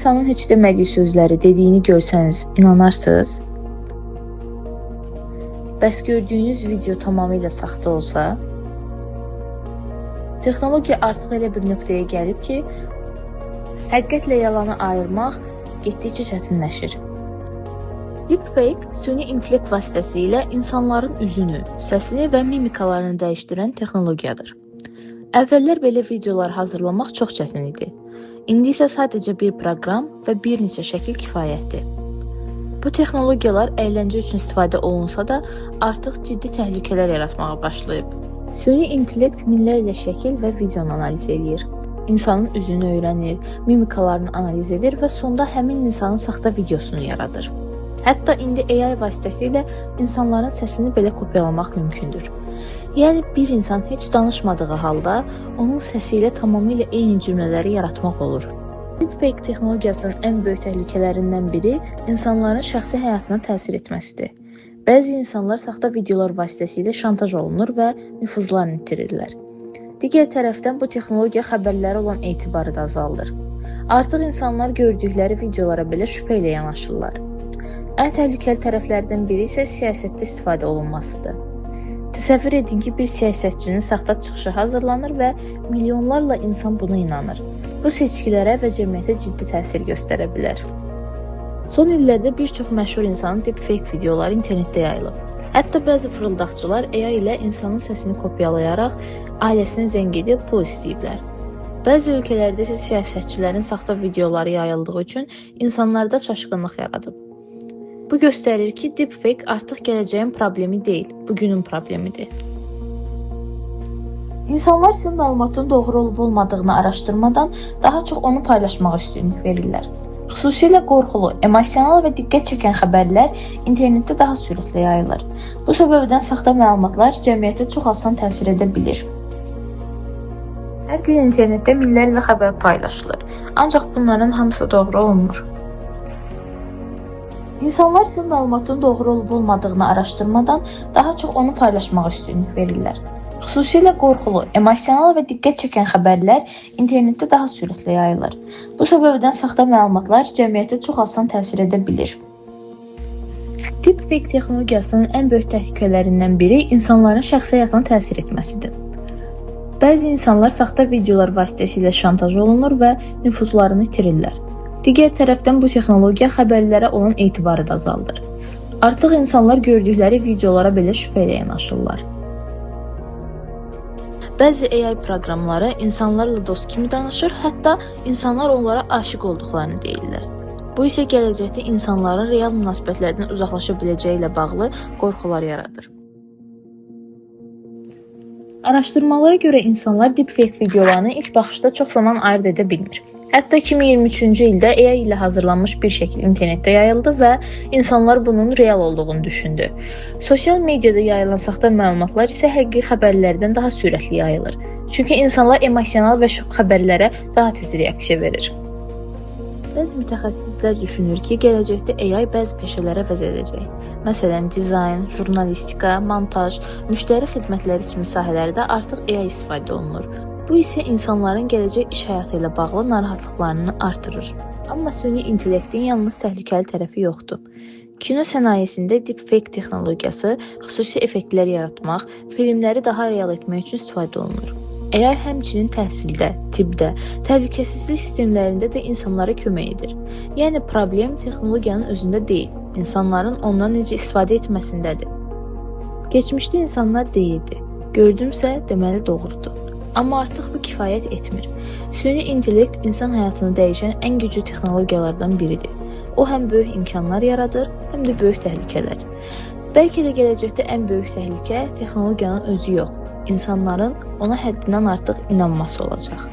insanın heç demədiyi sözləri dediyini görsəniz, inanarsınız? Bəs gördüyünüz video tamamilə saxta olsa? Texnologiya artıq elə bir nöqtəyə gəlib ki, həqiqətlə yalanı ayırmaq getdikcə çətinləşir. Deepfake süni intellekt vasitəsilə insanların üzünü, səsini və mimikalarını dəyişdirən texnologiyadır. Əvvəllər belə videolar hazırlamaq çox çətin idi. İndi isə sadəcə bir proqram və bir neçə şəkil kifayətdir. Bu texnologiyalar əyləncə üçün istifadə olunsa da, artıq ciddi təhlükələr yaratmağa başlayıb. Süni intellekt minlərlə şəkil və videonu analiz edir. İnsanın üzünü öyrənir, mimikalarını analiz edir və sonda həmin insanın saxta videosunu yaradır. Hətta indi AI vasitəsilə insanların səsini belə kopyalamaq mümkündür. Yəni, bir insan heç danışmadığı halda onun səsi ilə tamamilə eyni cümlələri yaratmaq olur. Deepfake texnologiyasının ən böyük təhlükələrindən biri insanların şəxsi həyatına təsir etməsidir. Bəzi insanlar saxta videolar vasitəsilə şantaj olunur və nüfuzlarını itirirlər. Digər tərəfdən bu texnologiya xəbərlərə olan etibarı da azaldır. Artıq insanlar gördükləri videolara belə şübhə ilə yanaşırlar. Ən təhlükəli tərəflərdən biri isə siyasətdə istifadə olunmasıdır. Təsəvvür edin ki, bir siyasətçinin saxta çıxışı hazırlanır və milyonlarla insan buna inanır. Bu seçkilərə və cəmiyyətə ciddi təsir göstərə bilər. Son illərdə bir çox məşhur insanın deepfake videoları internetdə yayılıb. Hətta bəzi fırıldaqçılar AI ilə insanın səsini kopyalayaraq ailəsinə zəng edib pul istəyiblər. Bəzi ölkələrdə isə siyasətçilərin saxta videoları yayıldığı üçün insanlarda çaşqınlıq yaradıb. Bu göstərir ki, deepfake artıq gələcəyin problemi deyil, bugünün problemidir. İnsanlar sizin məlumatın doğru olub-olmadığını araşdırmadan daha çox onu paylaşmağa üstünlük verirlər. Xüsusilə qorxulu, emosional və diqqət çəkən xəbərlər internetdə daha sürətlə yayılır. Bu səbəbdən saxta məlumatlar cəmiyyətə çox asan təsir edə bilir. Hər gün internetdə minlərlə xəbər paylaşılır, ancaq bunların hamısı doğru olmur. İnsanlar sizin məlumatın doğru olub-olmadığını araşdırmadan daha çox onu paylaşmağa üstünlük verirlər. Xüsusilə qorxulu, emosional və diqqət çəkən xəbərlər internetdə daha sürətlə yayılır. Bu səbəbdən saxta məlumatlar cəmiyyətə çox asan təsir edə bilir. Deepfake texnologiyasının ən böyük təhlükələrindən biri insanların şəxsi həyatına təsir etməsidir. Bəzi insanlar saxta videolar vasitəsilə şantaj olunur və nüfuzlarını itirirlər. Digər tərəfdən bu texnologiya xəbərlərə olan etibarı da azaldır. Artıq insanlar gördükləri videolara belə şübhə ilə yanaşırlar. Bəzi AI proqramları insanlarla dost kimi danışır, hətta insanlar onlara aşiq olduqlarını deyirlər. Bu isə gələcəkdə insanların real münasibətlərdən uzaqlaşa biləcəyi ilə bağlı qorxular yaradır. Araşdırmalara görə insanlar deepfake videolarını ilk baxışda çox zaman ayırd edə bilmir. Hətta 2023-cü ildə AI ilə hazırlanmış bir şəkil internetdə yayıldı və insanlar bunun real olduğunu düşündü. Sosial mediada yayılan saxta məlumatlar isə həqiqi xəbərlərdən daha sürətli yayılır. Çünki insanlar emosional və şok xəbərlərə daha tez reaksiya verir. Bəzi mütəxəssislər düşünür ki, gələcəkdə AI bəzi peşələrə əvəz edəcək. Məsələn, dizayn, jurnalistika, montaj, müştəri xidmətləri kimi sahələrdə artıq AI istifadə olunur. Bu isə insanların gələcək iş həyatı ilə bağlı narahatlıqlarını artırır. Amma süni intellektin yalnız təhlükəli tərəfi yoxdur. Kino sənayesində deepfake texnologiyası xüsusi effektlər yaratmaq, filmləri daha real etmək üçün istifadə olunur. AI həmçinin təhsildə, tibbdə, təhlükəsizlik sistemlərində də insanlara kömək edir. Yəni, problem texnologiyanın özündə deyil, insanların ondan necə istifadə etməsindədir. Keçmişdə insanlar deyirdi, gördümsə deməli doğrudur. Amma artıq bu kifayət etmir. Süni intellekt insan həyatını dəyişən ən güclü texnologiyalardan biridir. O həm böyük imkanlar yaradır, həm də böyük təhlükələr. Bəlkə də gələcəkdə ən böyük təhlükə texnologiyanın özü yox, insanların ona həddindən artıq inanması olacaq.